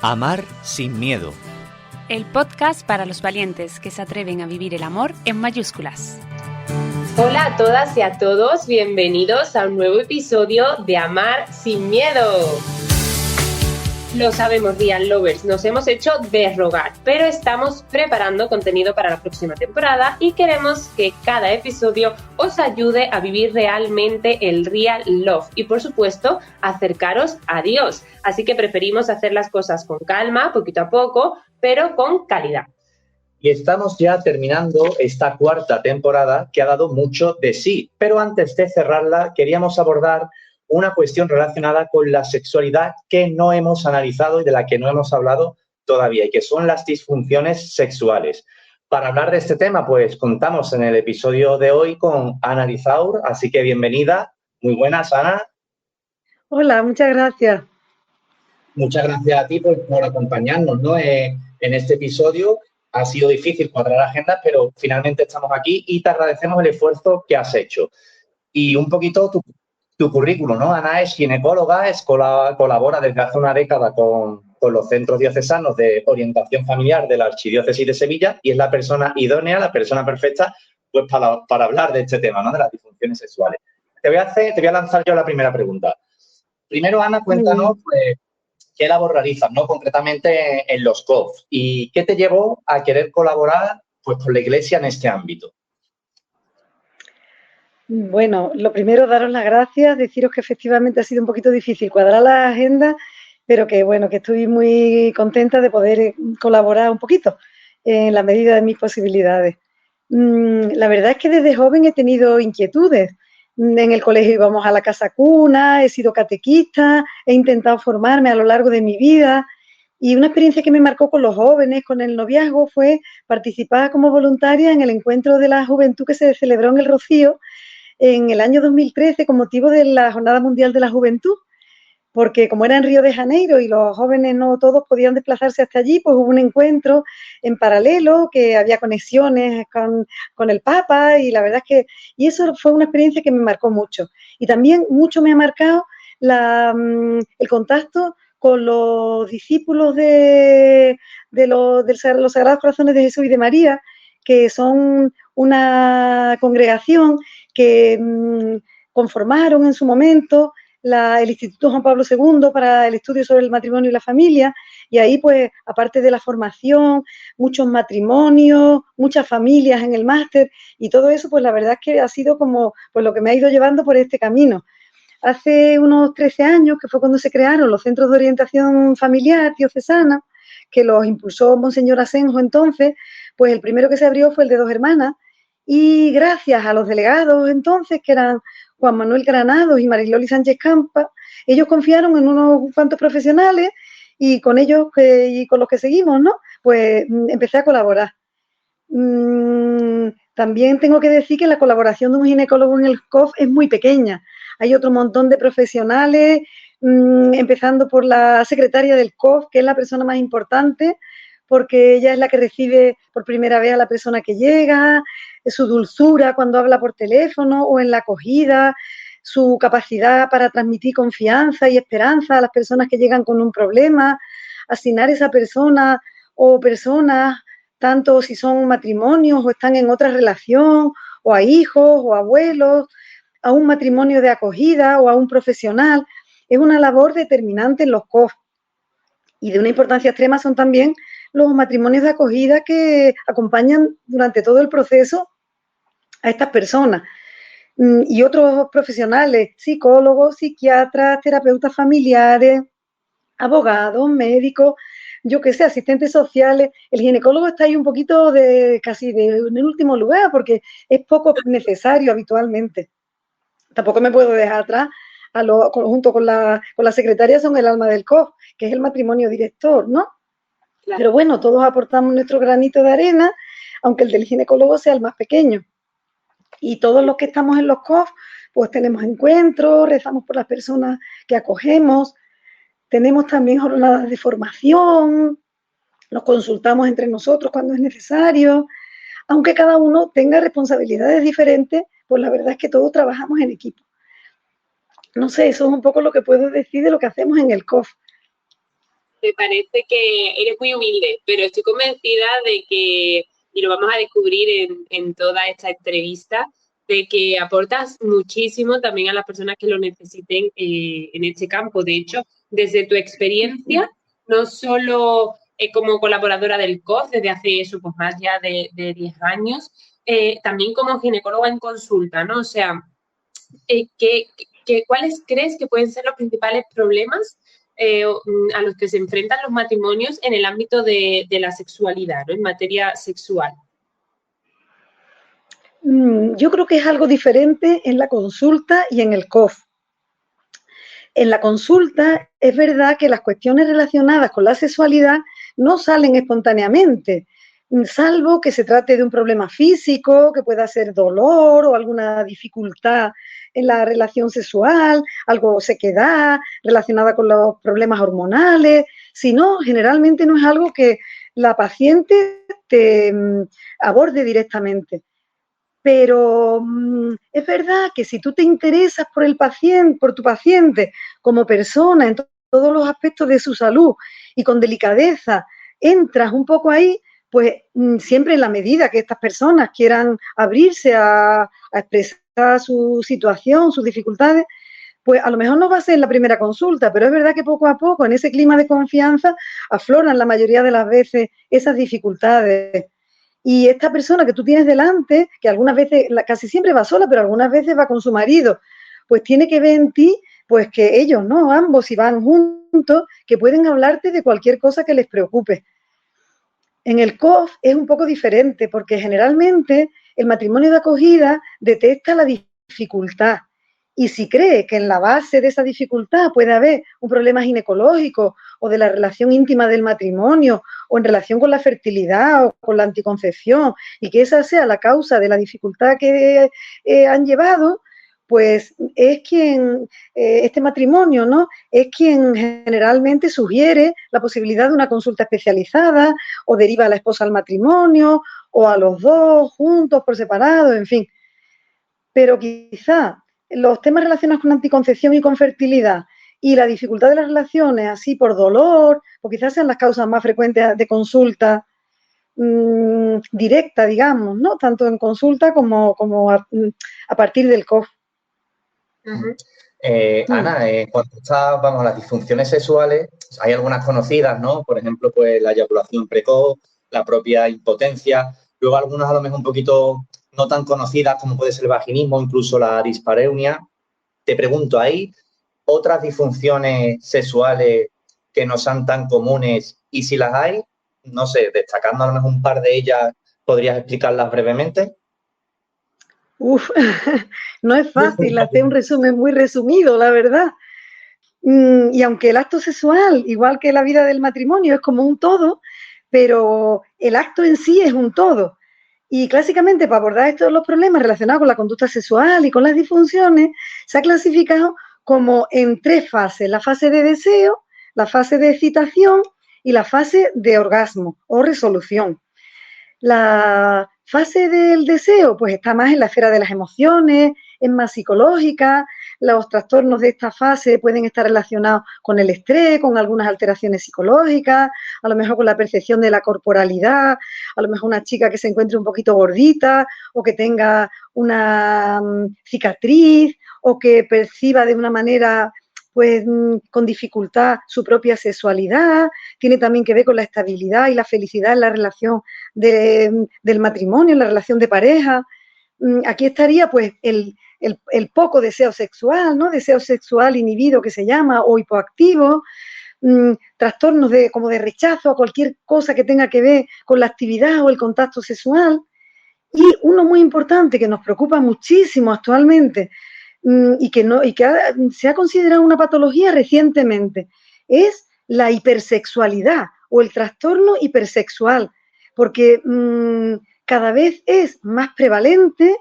Amar sin miedo. El podcast para los valientes que se atreven a vivir el amor en mayúsculas. Hola a todas y a todos, bienvenidos a un nuevo episodio de Amar sin miedo. Lo sabemos, Real Lovers, nos hemos hecho de rogar, pero estamos preparando contenido para la próxima temporada y queremos que cada episodio os ayude a vivir realmente el Real Love y, por supuesto, acercaros a Dios. Así que preferimos hacer las cosas con calma, poquito a poco, pero con calidad. Y estamos ya terminando esta cuarta temporada que ha dado mucho de sí. Pero antes de cerrarla, queríamos abordar una cuestión relacionada con la sexualidad que no hemos analizado y de la que no hemos hablado todavía, y que son las disfunciones sexuales. Para hablar de este tema, pues contamos en el episodio de hoy con Ana Lizaur, así que bienvenida. Muy buenas, Ana. Hola, muchas gracias. Muchas gracias a ti por acompañarnos, ¿no? En este episodio. Ha sido difícil cuadrar agendas, pero finalmente estamos aquí y te agradecemos el esfuerzo que has hecho. Y un poquito tu currículum, ¿no? Ana es ginecóloga, colabora desde hace una década con los centros diocesanos de orientación familiar de la Archidiócesis de Sevilla y es la persona idónea, la persona perfecta, pues para hablar de este tema, ¿no? De las disfunciones sexuales. Te voy a lanzar yo la primera pregunta. Primero, Ana, cuéntanos, pues, ¿qué labor realizas, ¿no? Concretamente en los COF? ¿Y qué te llevó a querer colaborar, pues, con la Iglesia en este ámbito? Bueno, lo primero, daros las gracias, deciros que efectivamente ha sido un poquito difícil cuadrar la agenda, pero que bueno, que estoy muy contenta de poder colaborar un poquito en la medida de mis posibilidades. La verdad es que desde joven he tenido inquietudes. En el colegio íbamos a la casa cuna, he sido catequista, he intentado formarme a lo largo de mi vida y una experiencia que me marcó con los jóvenes, con el noviazgo, fue participar como voluntaria en el encuentro de la juventud que se celebró en El Rocío en el año 2013 con motivo de la Jornada Mundial de la Juventud, porque como era en Río de Janeiro y los jóvenes no todos podían desplazarse hasta allí, pues hubo un encuentro en paralelo, que había conexiones con el Papa y la verdad es que y eso fue una experiencia que me marcó mucho. Y también mucho me ha marcado el contacto con los discípulos de los Sagrados Corazones de Jesús y de María, que son una congregación que conformaron en su momento el Instituto Juan Pablo II para el estudio sobre el matrimonio y la familia, y ahí pues aparte de la formación, muchos matrimonios, muchas familias en el máster y todo eso, pues la verdad es que ha sido como pues lo que me ha ido llevando por este camino. Hace unos 13 años, que fue cuando se crearon los centros de orientación familiar diocesana, que los impulsó Monseñor Asenjo entonces, pues el primero que se abrió fue el de Dos Hermanas, y gracias a los delegados entonces, que eran Juan Manuel Granados y Mariloli Sánchez Campa, ellos confiaron en unos cuantos profesionales y con ellos y con los que seguimos, ¿no? Pues empecé a colaborar. También tengo que decir que la colaboración de un ginecólogo en el COF es muy pequeña. Hay otro montón de profesionales, empezando por la secretaria del COF, que es la persona más importante, porque ella es la que recibe por primera vez a la persona que llega, su dulzura cuando habla por teléfono o en la acogida, su capacidad para transmitir confianza y esperanza a las personas que llegan con un problema, asignar esa persona o personas, tanto si son matrimonios o están en otra relación, o a hijos o abuelos, a un matrimonio de acogida o a un profesional, es una labor determinante en los COF. Y de una importancia extrema son también los matrimonios de acogida que acompañan durante todo el proceso a estas personas. Y otros profesionales, psicólogos, psiquiatras, terapeutas familiares, abogados, médicos, yo qué sé, asistentes sociales. El ginecólogo está ahí un poquito casi en el último lugar porque es poco necesario habitualmente. Tampoco me puedo dejar atrás junto con la secretaria son el alma del COF, que es el matrimonio director, ¿no? Claro. Pero bueno, todos aportamos nuestro granito de arena, aunque el del ginecólogo sea el más pequeño. Y todos los que estamos en los COF, pues tenemos encuentros, rezamos por las personas que acogemos, tenemos también jornadas de formación, nos consultamos entre nosotros cuando es necesario, aunque cada uno tenga responsabilidades diferentes, pues la verdad es que todos trabajamos en equipo. No sé, eso es un poco lo que puedo decir de lo que hacemos en el COF. Me parece que eres muy humilde, pero estoy convencida de que, y lo vamos a descubrir en toda esta entrevista, de que aportas muchísimo también a las personas que lo necesiten en este campo. De hecho, desde tu experiencia, no solo como colaboradora del COF desde hace eso, pues más ya de 10 años, también como ginecóloga en consulta, ¿no? O sea, ¿cuáles crees que pueden ser los principales problemas a los que se enfrentan los matrimonios en el ámbito de la sexualidad, ¿no? En materia sexual? Yo creo que es algo diferente en la consulta y en el COF. En la consulta es verdad que las cuestiones relacionadas con la sexualidad no salen espontáneamente, salvo que se trate de un problema físico, que pueda ser dolor o alguna dificultad en la relación sexual, algo sequedad relacionada con los problemas hormonales. Si no, generalmente no es algo que la paciente te aborde directamente. Pero es verdad que si tú te interesas por el paciente, por tu paciente como persona en todos los aspectos de su salud y con delicadeza entras un poco ahí, pues siempre en la medida que estas personas quieran abrirse a expresar su situación, sus dificultades, pues a lo mejor no va a ser en la primera consulta, pero es verdad que poco a poco en ese clima de confianza afloran la mayoría de las veces esas dificultades. Y esta persona que tú tienes delante, que algunas veces, casi siempre va sola, pero algunas veces va con su marido, pues tiene que ver en ti, pues que ellos, ¿no? Ambos, si van juntos, que pueden hablarte de cualquier cosa que les preocupe. En el COF es un poco diferente, porque generalmente el matrimonio de acogida detecta la dificultad. Y si cree que en la base de esa dificultad puede haber un problema ginecológico o de la relación íntima del matrimonio o en relación con la fertilidad o con la anticoncepción y que esa sea la causa de la dificultad que han llevado, pues es quien, este matrimonio, ¿no? Es quien generalmente sugiere la posibilidad de una consulta especializada o deriva a la esposa al matrimonio o a los dos juntos por separado, en fin. Pero quizá los temas relacionados con anticoncepción y con fertilidad y la dificultad de las relaciones, así por dolor, o quizás sean las causas más frecuentes de consulta directa, digamos, ¿no? Tanto en consulta como a partir del COF. Ana, en cuanto a las disfunciones sexuales, hay algunas conocidas, ¿no? Por ejemplo, pues la eyaculación precoz, la propia impotencia, luego algunas a lo mejor un poquito no tan conocidas como puede ser el vaginismo, incluso la dispareunia. Te pregunto, ¿hay otras disfunciones sexuales que no sean tan comunes? Y si las hay, no sé, destacando a lo mejor un par de ellas, ¿podrías explicarlas brevemente? No es fácil hacer un resumen muy resumido, la verdad. Y aunque el acto sexual, igual que la vida del matrimonio, es como un todo, pero el acto en sí es un todo. Y clásicamente, para abordar estos los problemas relacionados con la conducta sexual y con las disfunciones, se ha clasificado como en 3 fases: la fase de deseo, la fase de excitación y la fase de orgasmo o resolución. La fase del deseo, pues está más en la esfera de las emociones, es más psicológica. Los trastornos de esta fase pueden estar relacionados con el estrés, con algunas alteraciones psicológicas, a lo mejor con la percepción de la corporalidad, a lo mejor una chica que se encuentre un poquito gordita o que tenga una cicatriz o que perciba de una manera pues con dificultad su propia sexualidad. Tiene también que ver con la estabilidad y la felicidad en la relación del matrimonio, en la relación de pareja. Aquí estaría pues el poco deseo sexual, ¿no? Deseo sexual inhibido que se llama, o hipoactivo, trastornos como de rechazo a cualquier cosa que tenga que ver con la actividad o el contacto sexual. Y uno muy importante que nos preocupa muchísimo actualmente y que se ha considerado una patología recientemente, es la hipersexualidad o el trastorno hipersexual, porque cada vez es más prevalente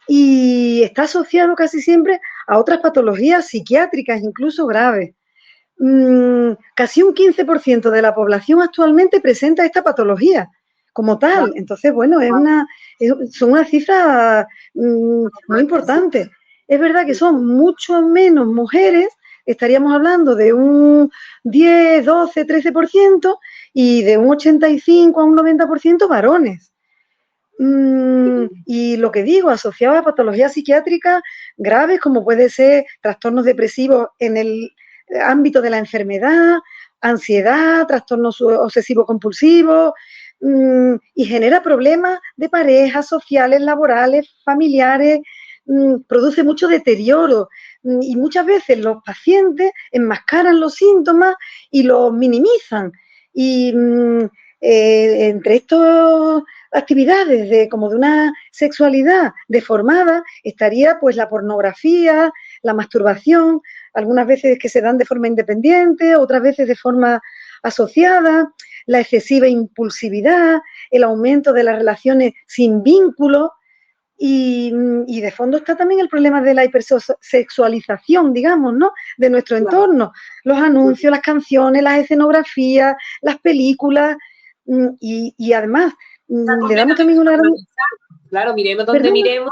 y está asociado casi siempre a otras patologías psiquiátricas, incluso graves. Casi un 15% de la población actualmente presenta esta patología como tal. Entonces, bueno, son unas cifras muy importantes. Es verdad que son mucho menos mujeres estaríamos hablando de un 10, 12, 13% y de un 85 a un 90% varones. Y lo que digo, asociado a patologías psiquiátricas graves, como puede ser trastornos depresivos en el ámbito de la enfermedad, ansiedad, trastornos obsesivo-compulsivos, y genera problemas de parejas, sociales, laborales, familiares, produce mucho deterioro, y muchas veces los pacientes enmascaran los síntomas y los minimizan. Y entre estas actividades como de una sexualidad deformada estaría pues la pornografía, la masturbación, algunas veces que se dan de forma independiente, otras veces de forma asociada, la excesiva impulsividad, el aumento de las relaciones sin vínculo, y de fondo está también el problema de la hipersexualización, digamos, ¿no?, de nuestro entorno. Los anuncios, las canciones, las escenografías, las películas, y además le damos también una gran... Claro, miremos donde miremos,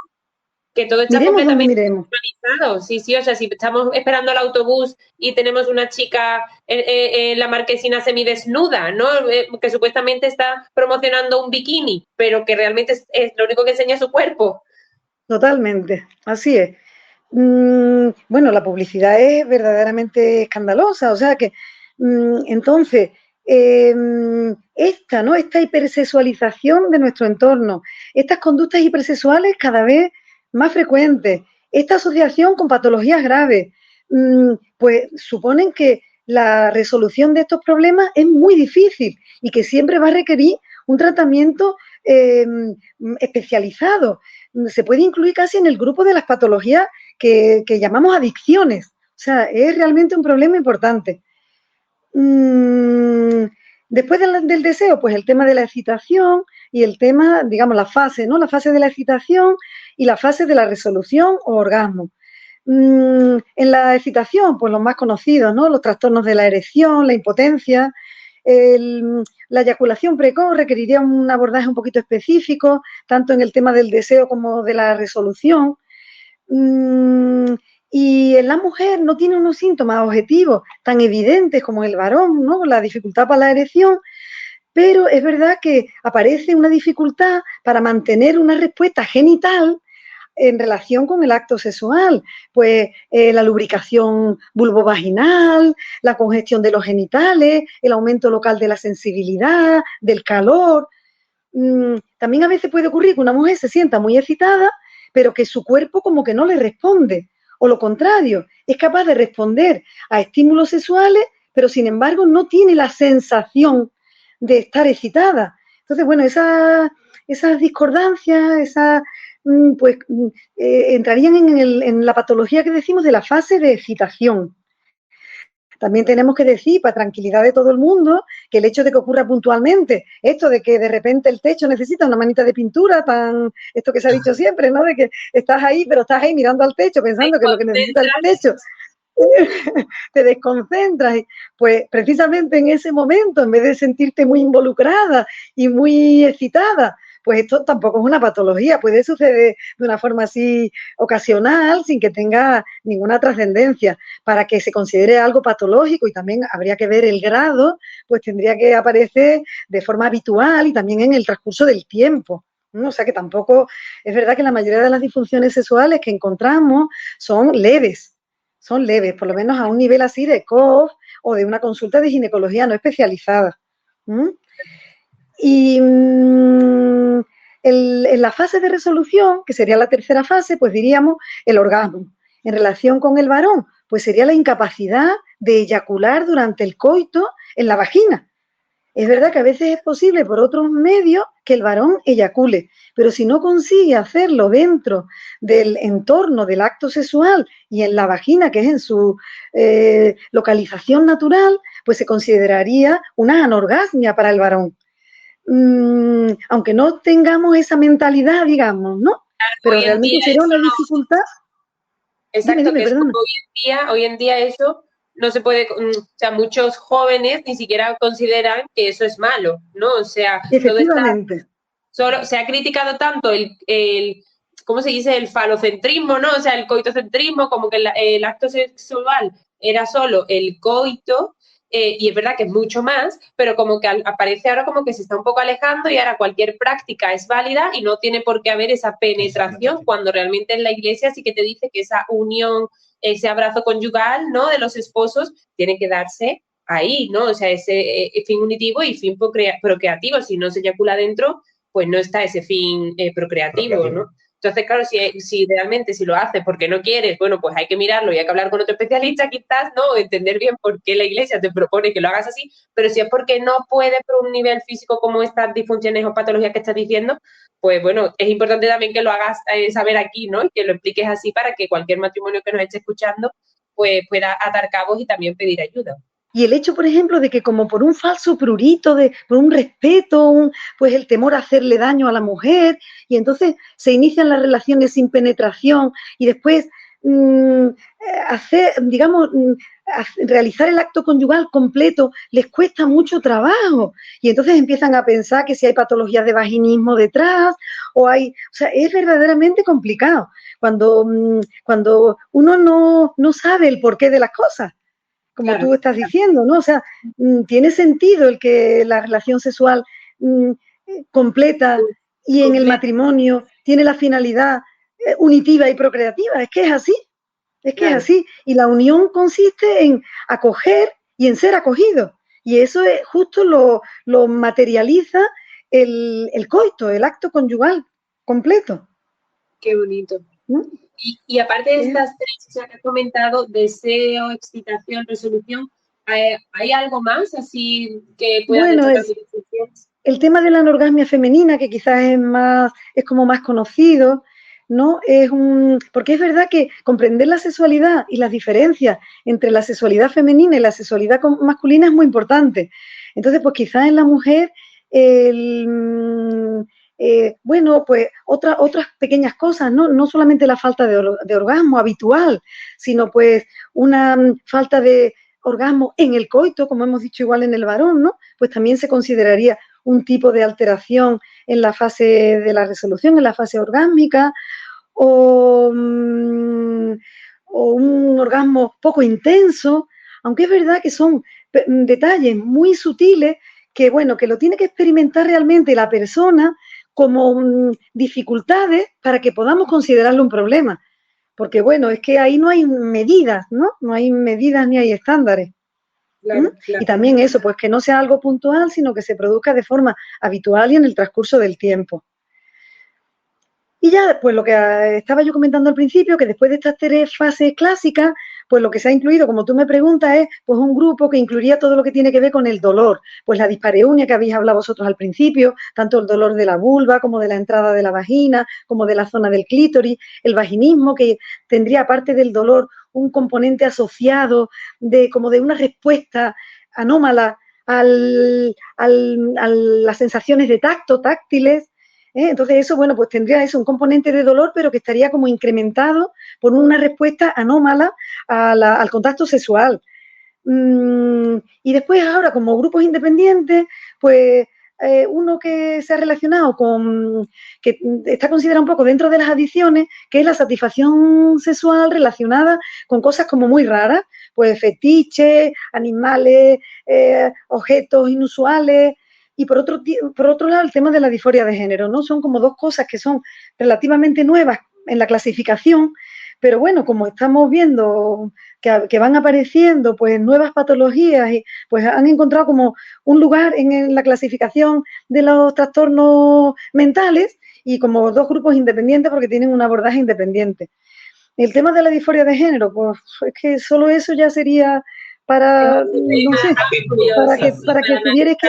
que todo está miremos completamente donde miremos. organizado. Sí, sí, o sea, si estamos esperando el autobús y tenemos una chica en la marquesina semidesnuda, ¿no?, que supuestamente está promocionando un bikini, pero que realmente es lo único que enseña su cuerpo. Totalmente, así es. Bueno, la publicidad es verdaderamente escandalosa, o sea que entonces esta hipersexualización de nuestro entorno, estas conductas hipersexuales cada vez más frecuentes, esta asociación con patologías graves, pues suponen que la resolución de estos problemas es muy difícil y que siempre va a requerir un tratamiento especializado. Se puede incluir casi en el grupo de las patologías que llamamos adicciones. O sea, es realmente un problema importante. Después del deseo, pues el tema de la excitación y el tema, digamos, la fase, ¿no?, la fase de la excitación y la fase de la resolución o orgasmo. En la excitación, pues los más conocidos, ¿no?, los trastornos de la erección, la impotencia. La eyaculación precoz requeriría un abordaje un poquito específico, tanto en el tema del deseo como de la resolución. Y en la mujer no tiene unos síntomas objetivos tan evidentes como el varón, ¿no?, la dificultad para la erección, pero es verdad que aparece una dificultad para mantener una respuesta genital en relación con el acto sexual, pues la lubricación vulvovaginal, la congestión de los genitales, el aumento local de la sensibilidad, del calor. También a veces puede ocurrir que una mujer se sienta muy excitada, pero que su cuerpo como que no le responde, o lo contrario, es capaz de responder a estímulos sexuales, pero sin embargo no tiene la sensación de estar excitada. Entonces, bueno, esas discordancias, entrarían en la patología que decimos de la fase de excitación. También tenemos que decir, para tranquilidad de todo el mundo, que el hecho de que ocurra puntualmente, esto de que de repente el techo necesita una manita de pintura, esto que se ha dicho siempre, ¿no?, de que estás ahí, pero estás ahí mirando al techo, pensando que lo que necesita el techo te desconcentras, pues precisamente en ese momento, en vez de sentirte muy involucrada y muy excitada, pues esto tampoco es una patología, puede suceder de una forma así ocasional, sin que tenga ninguna trascendencia. Para que se considere algo patológico, y también habría que ver el grado, pues tendría que aparecer de forma habitual y también en el transcurso del tiempo, ¿no? O sea que tampoco, es verdad que la mayoría de las disfunciones sexuales que encontramos son leves, por lo menos a un nivel así de COF o de una consulta de ginecología no especializada. Y en la fase de resolución, que sería la tercera fase, pues diríamos el orgasmo. En relación con el varón, pues sería la incapacidad de eyacular durante el coito en la vagina. Es verdad que a veces es posible por otros medios que el varón eyacule, pero si no consigue hacerlo dentro del entorno del acto sexual y en la vagina, que es en su localización natural, pues se consideraría una anorgasmia para el varón. Aunque no tengamos esa mentalidad, digamos, ¿no? Claro, pero realmente sería una dificultad. Exacto, dime, que es como hoy en día eso no se puede, o sea, muchos jóvenes ni siquiera consideran que eso es malo, ¿no? O sea, efectivamente. Solo se ha criticado tanto el ¿cómo se dice?, el falocentrismo, ¿no? O sea, el coitocentrismo, como que el acto sexual era solo el coito, y es verdad que es mucho más, pero como que aparece ahora como que se está un poco alejando y ahora cualquier práctica es válida y no tiene por qué haber esa penetración, cuando realmente en la Iglesia sí que te dice que esa unión, ese abrazo conyugal, ¿no?, de los esposos tiene que darse ahí, ¿no? O sea, ese fin unitivo y fin procreativo. Si no se eyacula dentro, pues no está ese fin procreativo, ¿no? Entonces, claro, si realmente si lo haces porque no quieres, bueno, pues hay que mirarlo y hay que hablar con otro especialista quizás, ¿no? Entender bien por qué la Iglesia te propone que lo hagas así, pero si es porque no puedes por un nivel físico como estas disfunciones o patologías que estás diciendo, pues bueno, es importante también que lo hagas saber aquí, ¿no? Y que lo expliques así para que cualquier matrimonio que nos esté escuchando pues pueda atar cabos y también pedir ayuda. Y el hecho, por ejemplo, de que como por un falso prurito, por un respeto, pues el temor a hacerle daño a la mujer, y entonces se inician las relaciones sin penetración y después realizar el acto conyugal completo les cuesta mucho trabajo. Y entonces empiezan a pensar que si hay patologías de vaginismo detrás, o sea, es verdaderamente complicado cuando uno no sabe el porqué de las cosas, como claro, tú estás diciendo, ¿no? O sea, tiene sentido el que la relación sexual completa y en el matrimonio tiene la finalidad unitiva y procreativa. Es que es así, es así. Y la unión consiste en acoger y en ser acogido. Y eso es justo lo materializa el coito, el acto conyugal completo. Qué bonito. Y aparte de estas tres que has comentado, deseo, excitación, resolución, ¿hay algo más así que puedas destacar? El tema de la anorgasmia femenina, que quizás es como más conocido, ¿no? Porque es verdad que comprender la sexualidad y las diferencias entre la sexualidad femenina y la sexualidad masculina es muy importante. Entonces, pues quizás en la mujer pues otras pequeñas cosas, ¿no? No solamente la falta de orgasmo habitual, sino pues una falta de orgasmo en el coito, como hemos dicho igual en el varón, ¿no? Pues también se consideraría un tipo de alteración en la fase de la resolución, en la fase orgásmica, o un orgasmo poco intenso, aunque es verdad que son detalles muy sutiles que, bueno, que lo tiene que experimentar realmente la persona como dificultades para que podamos considerarlo un problema. Porque, bueno, es que ahí no hay medidas, ¿no? No hay medidas ni hay estándares. Claro. Y también eso, pues que no sea algo puntual, sino que se produzca de forma habitual y en el transcurso del tiempo. Y ya, pues lo que estaba yo comentando al principio, que después de estas tres fases clásicas, pues lo que se ha incluido, como tú me preguntas, es pues un grupo que incluiría todo lo que tiene que ver con el dolor, pues la dispareunia que habéis hablado vosotros al principio, tanto el dolor de la vulva como de la entrada de la vagina, como de la zona del clítoris, el vaginismo, que tendría, aparte del dolor, un componente asociado como de una respuesta anómala a las sensaciones de táctiles. Entonces eso, bueno, pues tendría eso, un componente de dolor, pero que estaría como incrementado por una respuesta anómala al contacto sexual. Y después ahora, como grupos independientes, pues uno que se ha relacionado que está considerado un poco dentro de las adicciones, que es la satisfacción sexual relacionada con cosas como muy raras, pues fetiches, animales, objetos inusuales. Y por otro lado, el tema de la disforia de género, ¿no? Son como dos cosas que son relativamente nuevas en la clasificación, pero bueno, como estamos viendo que van apareciendo pues nuevas patologías, y pues han encontrado como un lugar en la clasificación de los trastornos mentales y como dos grupos independientes porque tienen un abordaje independiente. El tema de la disforia de género, pues es que solo eso ya sería para, no sé,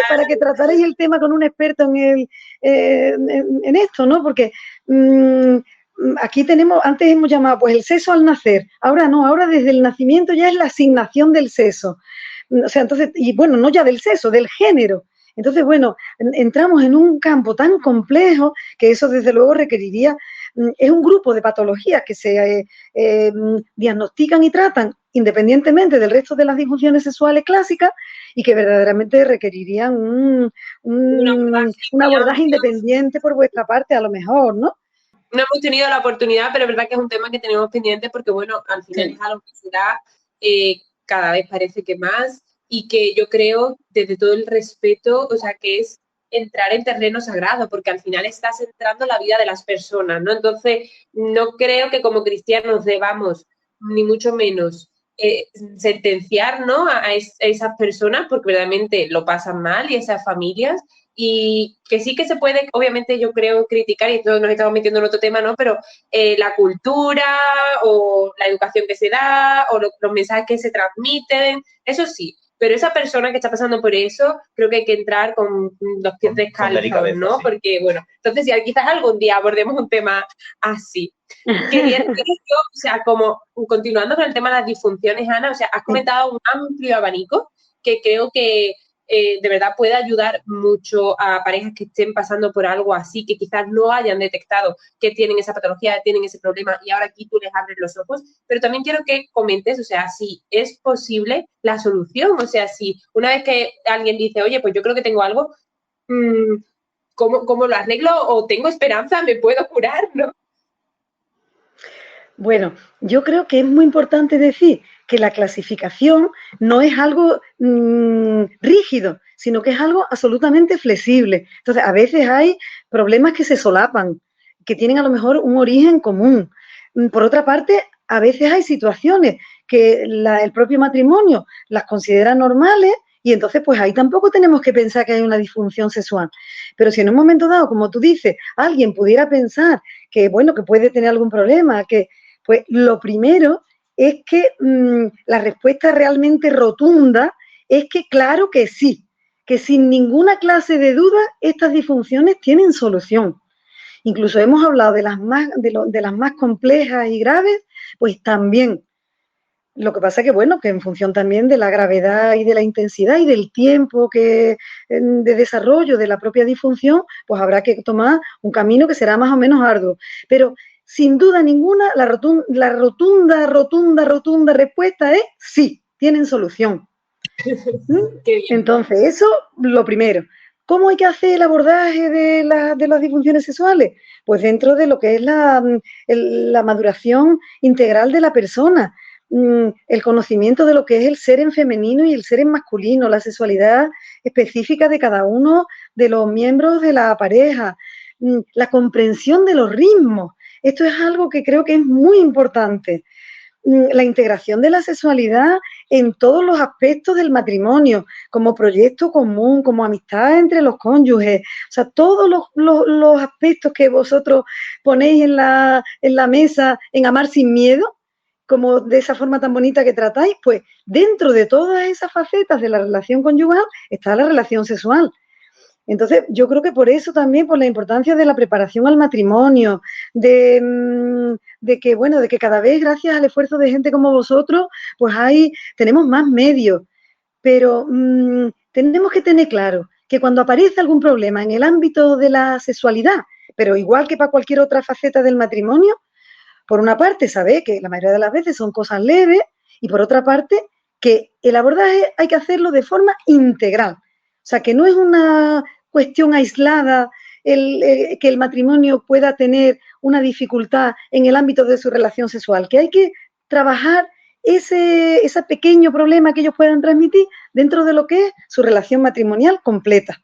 para que tratarais el tema con un experto en esto, ¿no? Porque aquí antes hemos llamado pues el sexo al nacer, ahora no, ahora desde el nacimiento ya es la asignación del sexo. O sea, entonces, y bueno, no ya del sexo, del género. Entonces, bueno, entramos en un campo tan complejo que eso desde luego requeriría, es un grupo de patologías que se diagnostican y tratan independientemente del resto de las disfunciones sexuales clásicas y que verdaderamente requerirían un abordaje independiente por vuestra parte, a lo mejor, ¿no? No hemos tenido la oportunidad, pero es verdad que es un tema que tenemos pendiente porque, bueno, al final es algo que se da cada vez parece que más, y que yo creo, desde todo el respeto, o sea, que es entrar en terreno sagrado, porque al final estás entrando en la vida de las personas, ¿no? Entonces, no creo que como cristianos debamos, ni mucho menos, sentenciar, ¿no?, a esas personas, porque verdaderamente lo pasan mal, y esas familias, y que sí que se puede, obviamente yo creo, criticar, y todos nos estamos metiendo en otro tema, ¿no?, pero la cultura o la educación que se da o los mensajes que se transmiten, eso sí, pero esa persona que está pasando por eso, creo que hay que entrar con los pies descalzos, ¿no? Sí. Porque, bueno, entonces ya quizás algún día abordemos un tema así. Quería yo, o sea, como continuando con el tema de las disfunciones, Ana, o sea, has comentado un amplio abanico que creo que de verdad puede ayudar mucho a parejas que estén pasando por algo así, que quizás no hayan detectado que tienen esa patología, tienen ese problema, y ahora aquí tú les abres los ojos. Pero también quiero que comentes, o sea, si es posible la solución, o sea, si una vez que alguien dice, oye, pues yo creo que tengo algo, ¿cómo lo arreglo? ¿O tengo esperanza? ¿Me puedo curar? ¿No? Bueno, yo creo que es muy importante decir que la clasificación no es algo rígido, sino que es algo absolutamente flexible. Entonces, a veces hay problemas que se solapan, que tienen a lo mejor un origen común. Por otra parte, a veces hay situaciones que el propio matrimonio las considera normales, y entonces pues ahí tampoco tenemos que pensar que hay una disfunción sexual. Pero si en un momento dado, como tú dices, alguien pudiera pensar que, bueno, que puede tener algún problema, pues lo primero es que la respuesta realmente rotunda es que claro que sí, que sin ninguna clase de duda estas disfunciones tienen solución. Incluso hemos hablado de las más complejas y graves, pues también. Lo que pasa que, bueno, que en función también de la gravedad y de la intensidad y del tiempo de desarrollo de la propia disfunción, pues habrá que tomar un camino que será más o menos arduo. Pero sin duda ninguna, la rotunda respuesta es sí, tienen solución. Entonces, eso lo primero. ¿Cómo hay que hacer el abordaje de las disfunciones sexuales? Pues dentro de lo que es la maduración integral de la persona, el conocimiento de lo que es el ser en femenino y el ser en masculino, la sexualidad específica de cada uno de los miembros de la pareja, la comprensión de los ritmos. Esto es algo que creo que es muy importante. La integración de la sexualidad en todos los aspectos del matrimonio, como proyecto común, como amistad entre los cónyuges, o sea, todos los aspectos que vosotros ponéis en la mesa en Amar sin Miedo, como de esa forma tan bonita que tratáis, pues dentro de todas esas facetas de la relación conyugal está la relación sexual. Entonces, yo creo que por eso también, por la importancia de la preparación al matrimonio, de que cada vez, gracias al esfuerzo de gente como vosotros, pues tenemos más medios. Pero tenemos que tener claro que cuando aparece algún problema en el ámbito de la sexualidad, pero igual que para cualquier otra faceta del matrimonio, por una parte, saber que la mayoría de las veces son cosas leves, y por otra parte, que el abordaje hay que hacerlo de forma integral. O sea, que no es una cuestión aislada que el matrimonio pueda tener una dificultad en el ámbito de su relación sexual, que hay que trabajar ese pequeño problema que ellos puedan transmitir dentro de lo que es su relación matrimonial completa.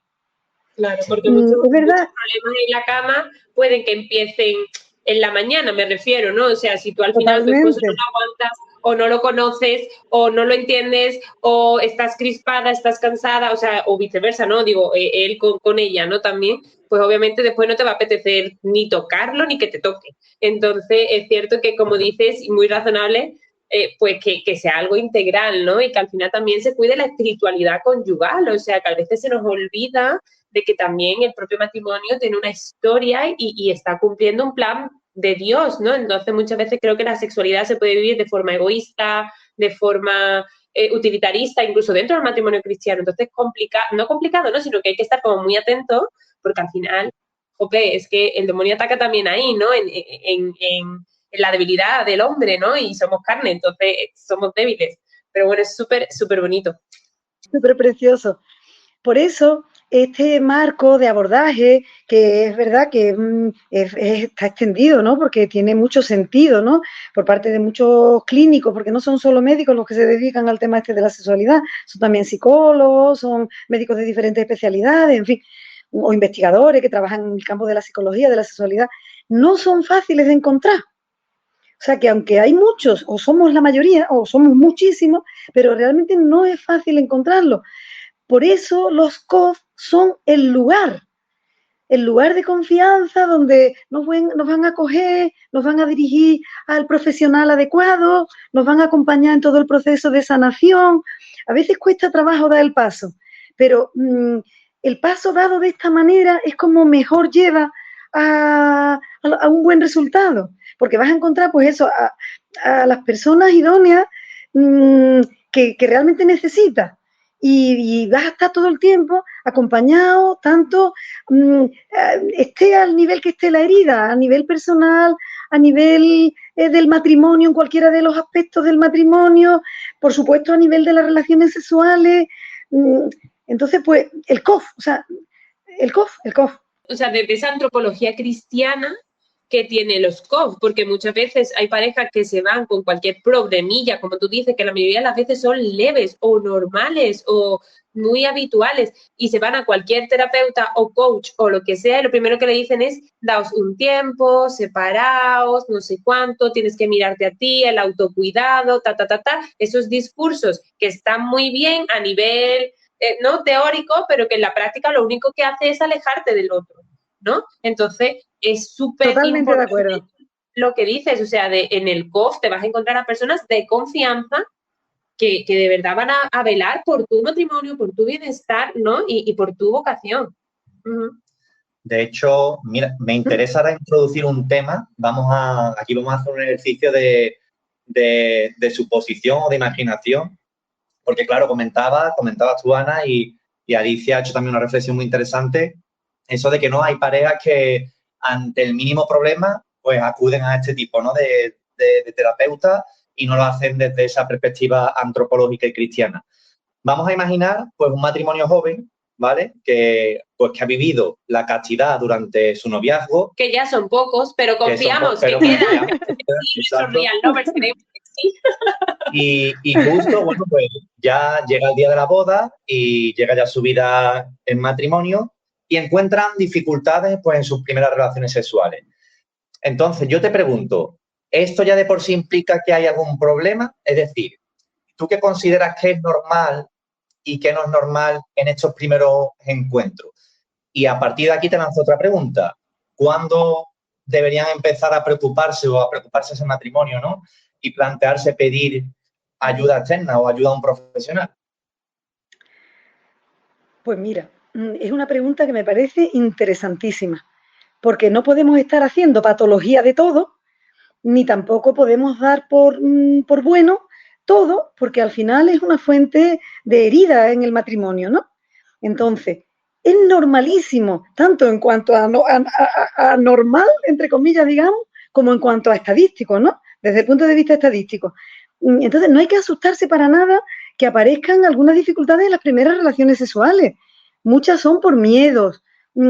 Claro, porque muchos problemas en la cama pueden que empiecen en la mañana, me refiero, ¿no? O sea, si tú al final tu esposo no lo aguantas, o no lo conoces, o no lo entiendes, o estás crispada, estás cansada, o sea, o viceversa, ¿no? Digo, él con ella, ¿no? También, pues obviamente después no te va a apetecer ni tocarlo ni que te toque. Entonces, es cierto que, como dices, y muy razonable, pues que sea algo integral, ¿no? Y que al final también se cuide la espiritualidad conyugal, o sea, que a veces se nos olvida de que también el propio matrimonio tiene una historia y está cumpliendo un plan de Dios, ¿no? Entonces, muchas veces creo que la sexualidad se puede vivir de forma egoísta, de forma utilitarista, incluso dentro del matrimonio cristiano. Entonces, no complicado, ¿no? Sino que hay que estar como muy atento, porque al final, es que el demonio ataca también ahí, ¿no? En la debilidad del hombre, ¿no? Y somos carne, entonces somos débiles. Pero bueno, es súper, súper bonito. Súper precioso. Por eso este marco de abordaje, que es verdad que está extendido, ¿no? Porque tiene mucho sentido, ¿no? Por parte de muchos clínicos, porque no son solo médicos los que se dedican al tema este de la sexualidad, son también psicólogos, son médicos de diferentes especialidades, en fin, o investigadores que trabajan en el campo de la psicología, de la sexualidad, no son fáciles de encontrar. O sea que aunque hay muchos, o somos la mayoría, o somos muchísimos, pero realmente no es fácil encontrarlos. Por eso los COF son el lugar de confianza donde nos van a acoger, nos van a dirigir al profesional adecuado, nos van a acompañar en todo el proceso de sanación. A veces cuesta trabajo dar el paso, pero el paso dado de esta manera es como mejor lleva a un buen resultado, porque vas a encontrar pues eso, a las personas idóneas que realmente necesitas. Y vas a estar todo el tiempo acompañado, tanto esté al nivel que esté la herida, a nivel personal, a nivel del matrimonio, en cualquiera de los aspectos del matrimonio, por supuesto a nivel de las relaciones sexuales. Entonces, pues, el COF. O sea, desde esa antropología cristiana que tiene los COF, porque muchas veces hay parejas que se van con cualquier problemilla, como tú dices, que la mayoría de las veces son leves o normales o muy habituales, y se van a cualquier terapeuta o coach o lo que sea, y lo primero que le dicen es, daos un tiempo, separaos, no sé cuánto, tienes que mirarte a ti, el autocuidado, esos discursos que están muy bien a nivel no teórico, pero que en la práctica lo único que hace es alejarte del otro, ¿no? Entonces, es súper Totalmente de acuerdo. Lo que dices, o sea, en el COF te vas a encontrar a personas de confianza que de verdad van a velar por tu matrimonio, por tu bienestar, ¿no? Y por tu vocación. De hecho, mira, me interesa ahora introducir un tema. Aquí vamos a hacer un ejercicio de suposición o de imaginación, porque claro, comentabas tú, Ana, y Alicia ha hecho también una reflexión muy interesante, eso de que no hay parejas que ante el mínimo problema pues acuden a este tipo, ¿no?, de terapeuta, y no lo hacen desde esa perspectiva antropológica y cristiana. Vamos a imaginar pues un matrimonio joven, ¿vale?, que ha vivido la castidad durante su noviazgo. Que ya son pocos, pero confiamos que quedan. Sí, son real lovers, creemos que sí. Y justo, bueno, pues ya llega el día de la boda y llega ya su vida en matrimonio y encuentran dificultades pues en sus primeras relaciones sexuales. Entonces, yo te pregunto, ¿esto ya de por sí implica que hay algún problema? Es decir, ¿tú qué consideras que es normal y qué no es normal en estos primeros encuentros? Y a partir de aquí te lanzo otra pregunta. ¿Cuándo deberían empezar a preocuparse ese matrimonio, ¿no?, y plantearse pedir ayuda externa o ayuda a un profesional? Pues mira, es una pregunta que me parece interesantísima, porque no podemos estar haciendo patología de todo, ni tampoco podemos dar por bueno todo, porque al final es una fuente de herida en el matrimonio, ¿no? Entonces, es normalísimo, tanto en cuanto a normal, entre comillas, digamos, como en cuanto a estadístico, ¿no? Desde el punto de vista estadístico. Entonces, no hay que asustarse para nada que aparezcan algunas dificultades en las primeras relaciones sexuales. Muchas son por miedos,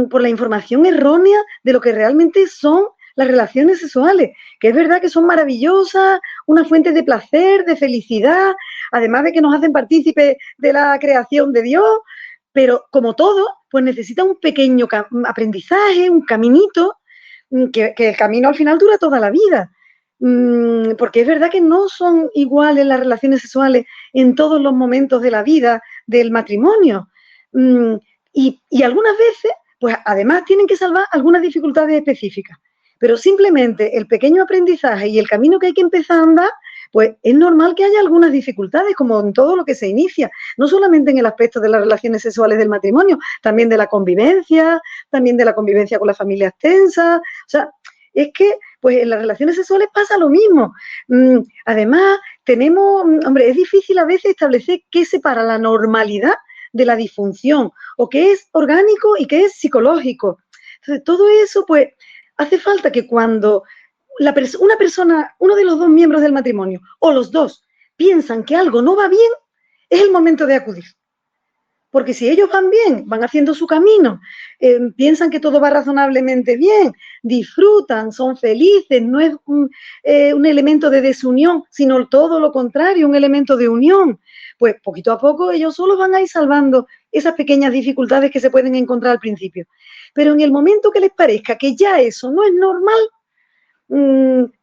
por la información errónea de lo que realmente son las relaciones sexuales, que es verdad que son maravillosas, una fuente de placer, de felicidad, además de que nos hacen partícipes de la creación de Dios, pero como todo, pues necesita un pequeño aprendizaje, un caminito, que el camino al final dura toda la vida. Porque es verdad que no son iguales las relaciones sexuales en todos los momentos de la vida del matrimonio. Y algunas veces, pues además tienen que salvar algunas dificultades específicas. Pero simplemente el pequeño aprendizaje y el camino que hay que empezar a andar, pues es normal que haya algunas dificultades, como en todo lo que se inicia, no solamente en el aspecto de las relaciones sexuales del matrimonio, también de la convivencia con la familia extensa. O sea, es que pues en las relaciones sexuales pasa lo mismo. Además, es difícil a veces establecer qué separa la normalidad de la disfunción, o qué es orgánico y qué es psicológico. Entonces, todo eso, pues, hace falta que cuando una persona, uno de los dos miembros del matrimonio, o los dos, piensan que algo no va bien, es el momento de acudir. Porque si ellos van bien, van haciendo su camino, piensan que todo va razonablemente bien, disfrutan, son felices, no es un elemento de desunión, sino todo lo contrario, un elemento de unión, pues poquito a poco ellos solos van a ir salvando esas pequeñas dificultades que se pueden encontrar al principio. Pero en el momento que les parezca que ya eso no es normal,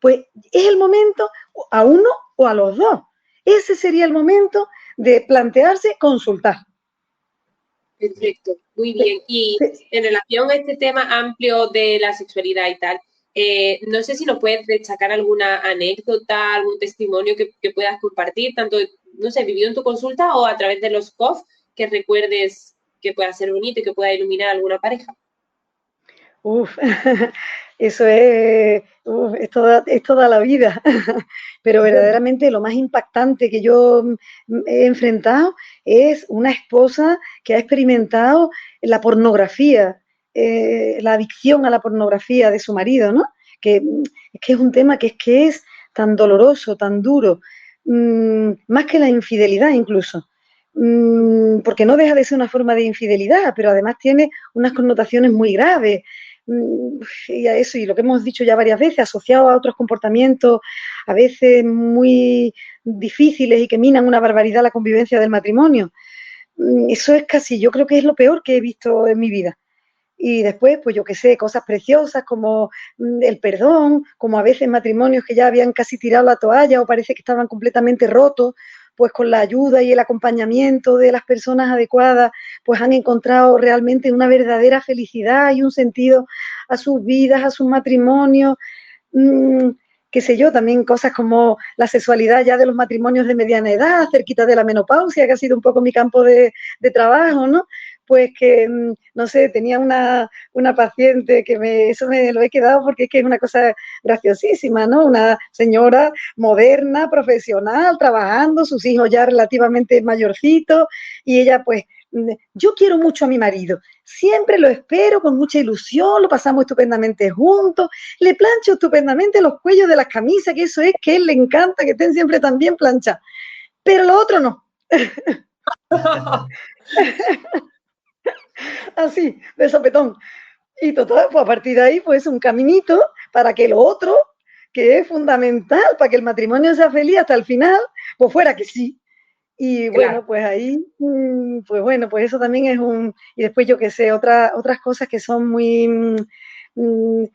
pues es el momento a uno o a los dos. Ese sería el momento de plantearse consultar. Perfecto, muy bien. Y en relación a este tema amplio de la sexualidad y tal, no sé si nos puedes destacar alguna anécdota, algún testimonio que puedas compartir, tanto, no sé, vivido en tu consulta o a través de los COF, que recuerdes que pueda ser bonito y que pueda iluminar a alguna pareja. Eso es toda la vida, pero verdaderamente lo más impactante que yo he enfrentado es una esposa que ha experimentado la pornografía, la adicción a la pornografía de su marido, ¿no? Que es un tema que es tan doloroso, tan duro, más que la infidelidad incluso. Porque no deja de ser una forma de infidelidad, pero además tiene unas connotaciones muy graves. Y a eso, y lo que hemos dicho ya varias veces, asociado a otros comportamientos a veces muy difíciles y que minan una barbaridad la convivencia del matrimonio. Eso es casi, yo creo que es lo peor que he visto en mi vida. Y después, pues yo qué sé, cosas preciosas como el perdón, como a veces matrimonios que ya habían casi tirado la toalla o parece que estaban completamente rotos, pues con la ayuda y el acompañamiento de las personas adecuadas, pues han encontrado realmente una verdadera felicidad y un sentido a sus vidas, a sus matrimonios. Qué sé yo, también cosas como la sexualidad ya de los matrimonios de mediana edad, cerquita de la menopausia, que ha sido un poco mi campo de trabajo, ¿no? Pues que, no sé, tenía una paciente que eso me lo he quedado porque es que es una cosa graciosísima, ¿no? Una señora moderna, profesional, trabajando, sus hijos ya relativamente mayorcitos, y ella pues, yo quiero mucho a mi marido, siempre lo espero con mucha ilusión, lo pasamos estupendamente juntos, le plancho estupendamente los cuellos de las camisas, que eso es que a él le encanta que estén siempre tan bien planchadas, pero lo otro no. Así, de sopetón. Y total, pues a partir de ahí, pues un caminito para que lo otro, que es fundamental para que el matrimonio sea feliz hasta el final, pues fuera que sí. Y bueno, claro, pues ahí, pues bueno, pues eso también es y después yo qué sé, otras cosas que son muy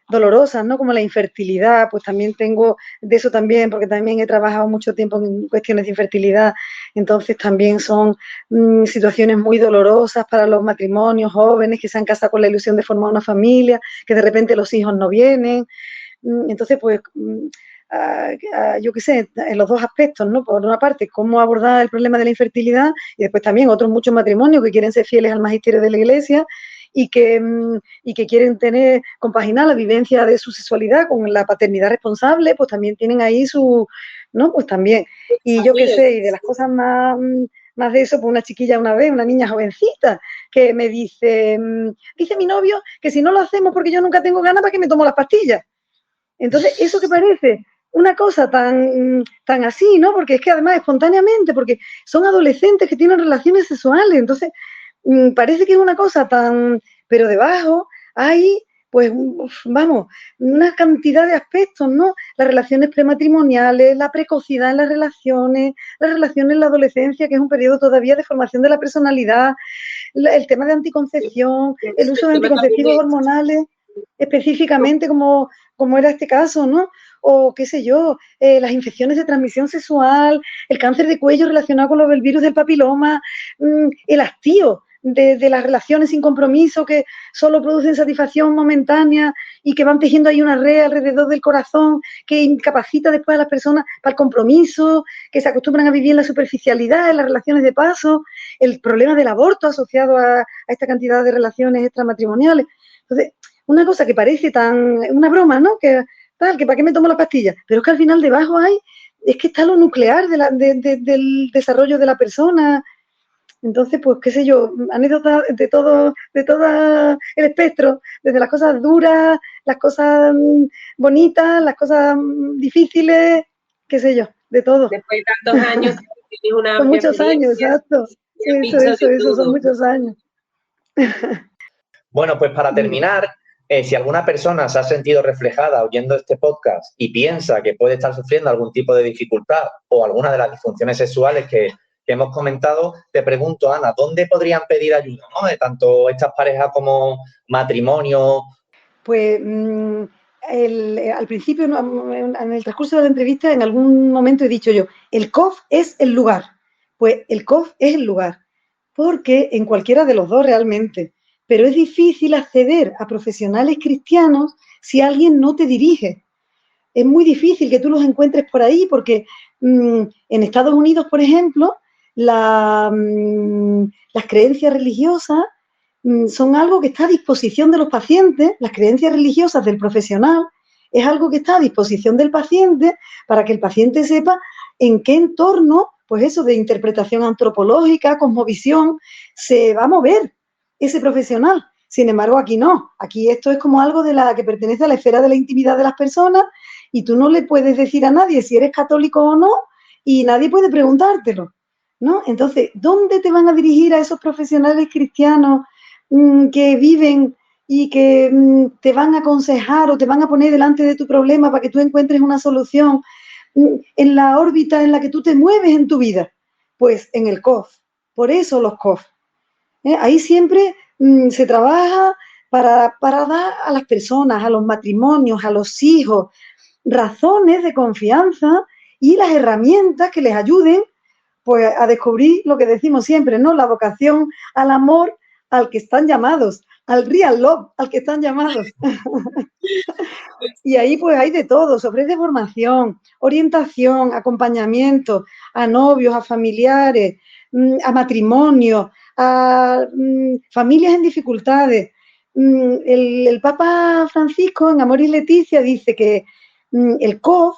dolorosas, ¿no? Como la infertilidad, pues también tengo de eso también, porque también he trabajado mucho tiempo en cuestiones de infertilidad, entonces también son situaciones muy dolorosas para los matrimonios jóvenes que se han casado con la ilusión de formar una familia, que de repente los hijos no vienen, entonces pues yo qué sé, en los dos aspectos, ¿no? Por una parte, cómo abordar el problema de la infertilidad y después también otros muchos matrimonios que quieren ser fieles al magisterio de la Iglesia y que quieren compaginar la vivencia de su sexualidad con la paternidad responsable, pues también tienen ahí ¿no? Pues también. Y yo qué sé, y de las cosas más de eso, pues una chiquilla una vez, una niña jovencita, que me dice mi novio que si no lo hacemos porque yo nunca tengo ganas, ¿para qué me tomo las pastillas? Entonces, ¿eso que parece? Una cosa tan así, ¿no? Porque es que además espontáneamente, porque son adolescentes que tienen relaciones sexuales, entonces parece que es una cosa pero debajo hay, pues, vamos, una cantidad de aspectos, ¿no? Las relaciones prematrimoniales, la precocidad en las relaciones en la adolescencia, que es un periodo todavía de formación de la personalidad, el tema de anticoncepción, el uso de anticonceptivos hormonales, específicamente como era este caso, ¿no? O qué sé yo, las infecciones de transmisión sexual, el cáncer de cuello relacionado con el virus del papiloma, el hastío de las relaciones sin compromiso que solo producen satisfacción momentánea y que van tejiendo ahí una red alrededor del corazón que incapacita después a las personas para el compromiso, que se acostumbran a vivir en la superficialidad, en las relaciones de paso, el problema del aborto asociado a esta cantidad de relaciones extramatrimoniales. Entonces, una cosa que parece una broma, ¿no? Que para qué me tomo la pastilla, pero es que al final debajo es que está lo nuclear del desarrollo de la persona. Entonces, pues qué sé yo, anécdotas de todo el espectro, desde las cosas duras, las cosas bonitas, las cosas difíciles, qué sé yo, de todo. Después de tantos años, tienes una Con muchos años, exacto. Eso son muchos años. Bueno, pues para terminar, si alguna persona se ha sentido reflejada oyendo este podcast y piensa que puede estar sufriendo algún tipo de dificultad o alguna de las disfunciones sexuales que hemos comentado, te pregunto, Ana, ¿dónde podrían pedir ayuda, ¿no? De tanto estas parejas como matrimonio? Pues al principio, en el transcurso de la entrevista, en algún momento he dicho yo, el COF es el lugar. Pues el COF es el lugar, porque en cualquiera de los dos realmente, pero es difícil acceder a profesionales cristianos si alguien no te dirige. Es muy difícil que tú los encuentres por ahí, porque en Estados Unidos, por ejemplo, las creencias religiosas son algo que está a disposición de los pacientes. Las creencias religiosas del profesional es algo que está a disposición del paciente para que el paciente sepa en qué entorno, pues eso de interpretación antropológica, cosmovisión, se va a mover ese profesional. Sin embargo, aquí no. Aquí esto es como algo de la que pertenece a la esfera de la intimidad de las personas y tú no le puedes decir a nadie si eres católico o no y nadie puede preguntártelo, ¿no? Entonces, ¿dónde te van a dirigir a esos profesionales cristianos que viven y que te van a aconsejar o te van a poner delante de tu problema para que tú encuentres una solución en la órbita en la que tú te mueves en tu vida? Pues en el COF. Por eso los COF. Ahí siempre se trabaja para dar a las personas, a los matrimonios, a los hijos, razones de confianza y las herramientas que les ayuden pues a descubrir lo que decimos siempre, ¿no? La vocación al amor al que están llamados, al real love al que están llamados. Y ahí pues hay de todo, se ofrece formación, orientación, acompañamiento a novios, a familiares, a matrimonios, a familias en dificultades. El Papa Francisco en Amor y Leticia dice que el COF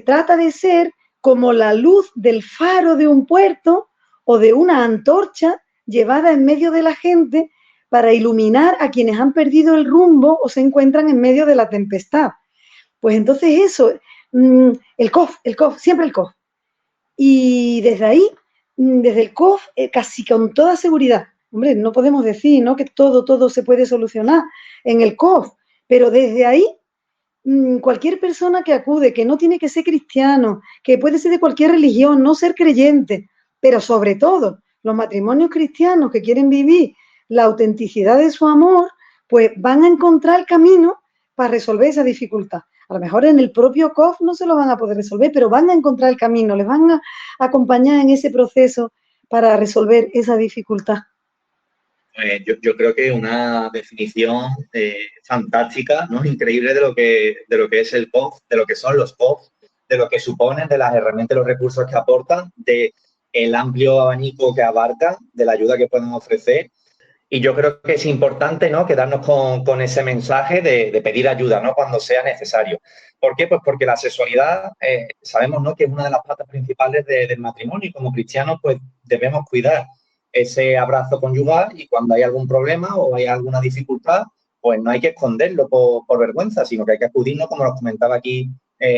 trata de ser como la luz del faro de un puerto o de una antorcha llevada en medio de la gente para iluminar a quienes han perdido el rumbo o se encuentran en medio de la tempestad. Pues entonces eso, el COF, siempre el COF. Y desde ahí, desde el COF, casi con toda seguridad, hombre, no podemos decir, ¿no?, que todo se puede solucionar en el COF, pero desde ahí, cualquier persona que acude, que no tiene que ser cristiano, que puede ser de cualquier religión, no ser creyente, pero sobre todo los matrimonios cristianos que quieren vivir la autenticidad de su amor, pues van a encontrar el camino para resolver esa dificultad. A lo mejor en el propio COF no se lo van a poder resolver, pero van a encontrar el camino, les van a acompañar en ese proceso para resolver esa dificultad. Yo creo que una definición fantástica, ¿no?, increíble de lo que es el COF, de lo que son los COF, de lo que suponen, de las herramientas y los recursos que aportan, de el amplio abanico que abarcan, de la ayuda que pueden ofrecer. Y yo creo que es importante, ¿no?, quedarnos con ese mensaje de pedir ayuda, ¿no?, cuando sea necesario. ¿Por qué? Pues porque la sexualidad, sabemos, ¿no?, que es una de las patas principales del matrimonio y como cristianos pues debemos cuidar ese abrazo conyugal y cuando hay algún problema o hay alguna dificultad, pues no hay que esconderlo por vergüenza, sino que hay que acudir, ¿no?, como nos comentaba aquí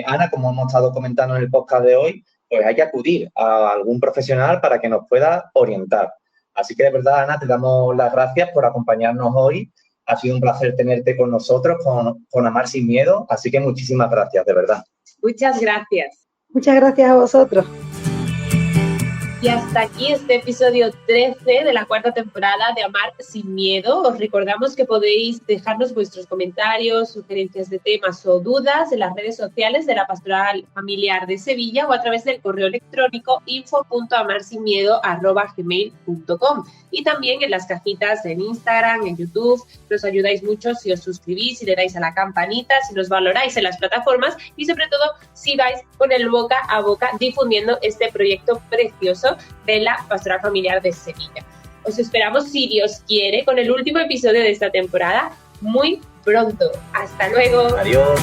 Ana, como hemos estado comentando en el podcast de hoy, pues hay que acudir a algún profesional para que nos pueda orientar. Así que de verdad, Ana, te damos las gracias por acompañarnos hoy. Ha sido un placer tenerte con nosotros, con Amar Sin Miedo. Así que muchísimas gracias, de verdad. Muchas gracias. Muchas gracias a vosotros. Y hasta aquí este episodio 13 de la 4ª temporada de Amar Sin Miedo. Os recordamos que podéis dejarnos vuestros comentarios, sugerencias de temas o dudas en las redes sociales de la Pastoral Familiar de Sevilla o a través del correo electrónico info.amarsinmiedo@gmail.com y también en las cajitas en Instagram, en YouTube. Nos ayudáis mucho si os suscribís, si le dais a la campanita, si nos valoráis en las plataformas y sobre todo si vais con el boca a boca difundiendo este proyecto precioso de la Pastoral Familiar de Sevilla. Os esperamos, si Dios quiere, con el último episodio de esta temporada muy pronto. ¡Hasta luego! Adiós.